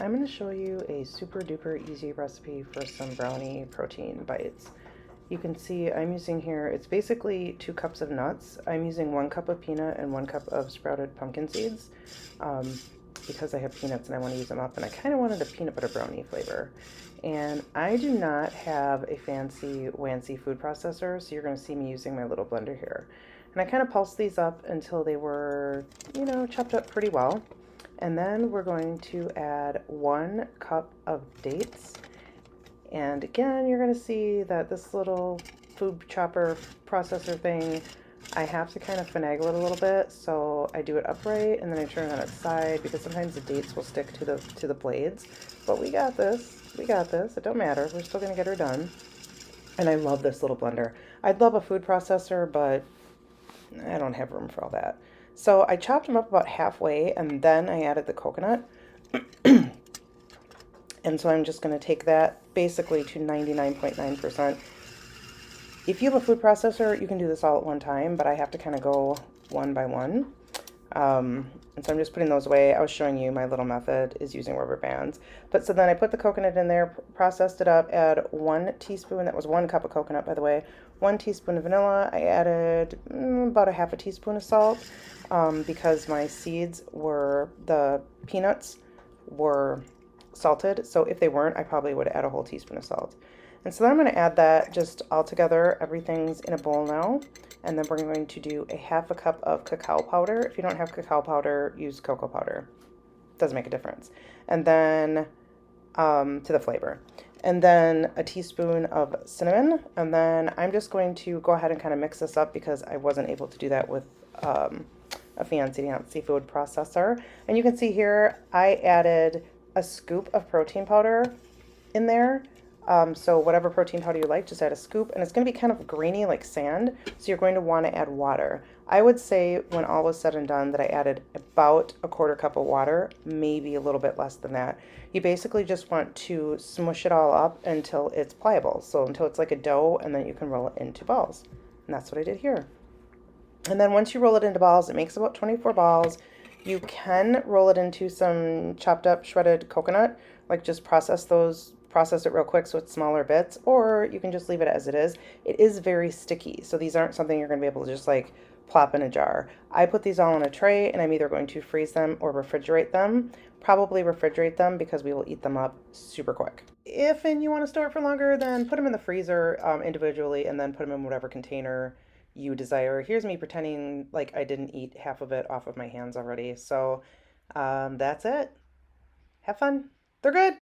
I'm going to show you a super duper easy recipe for some brownie protein bites. You can see I'm using here, it's basically 2 cups of nuts. I'm using 1 cup of peanut and 1 cup of sprouted pumpkin seeds um, because I have peanuts and I want to use them up, and I kind of wanted a peanut butter brownie flavor. And I do not have a fancy wancy food processor, so you're going to see me using my little blender here. And I kind of pulsed these up until they were, chopped up pretty well. And then we're going to add 1 cup of dates. And again, you're going to see that this little food chopper processor thing, I have to kind of finagle it a little bit. So I do it upright and then I turn it on its side because sometimes the dates will stick to the blades. But we got this. We got this. It don't matter. We're still going to get her done. And I love this little blender. I'd love a food processor, but I don't have room for all that. So I chopped them up about halfway and then I added the coconut. And so I'm just going to take that basically to 99.9%. If you have a food processor, you can do this all at one time, but I have to kind of go one by one. And so I'm just putting those away. I was showing you my little method is using rubber bands. But so then I put the coconut in there, processed it up, add 1 teaspoon, that was 1 cup of coconut, by the way, 1 teaspoon of vanilla. I added about a half a teaspoon of salt because my the peanuts were salted. So if they weren't, I probably would add a whole teaspoon of salt. And so then I'm going to add that just all together. Everything's in a bowl now. And then we're going to do a half a cup of cacao powder. If you don't have cacao powder, use cocoa powder. Doesn't make a difference. And then to the flavor. And then a teaspoon of cinnamon. And then I'm just going to go ahead and kind of mix this up because I wasn't able to do that with a fancy food processor. And you can see here I added a scoop of protein powder in there. So whatever protein powder you like, just add a scoop, and it's going to be kind of grainy like sand, so you're going to want to add water. I would say when all was said and done that I added about a 1/4 cup of water, maybe a little bit less than that. You basically just want to smush it all up until it's pliable, so until it's like a dough, and then you can roll it into balls. And that's what I did here. And then once you roll it into balls, it makes about 24 balls. You can roll it into some chopped up shredded coconut, like just process it real quick so it's smaller bits, or you can just leave it as it is. It is very sticky, so these aren't something you're going to be able to just like plop in a jar. I put these all in a tray and I'm either going to freeze them or refrigerate them. Probably refrigerate them because we will eat them up super quick. If and you want to store it for longer, then put them in the freezer individually and then put them in whatever container you desire. Here's me pretending like I didn't eat half of it off of my hands already. So that's it. Have fun. They're good.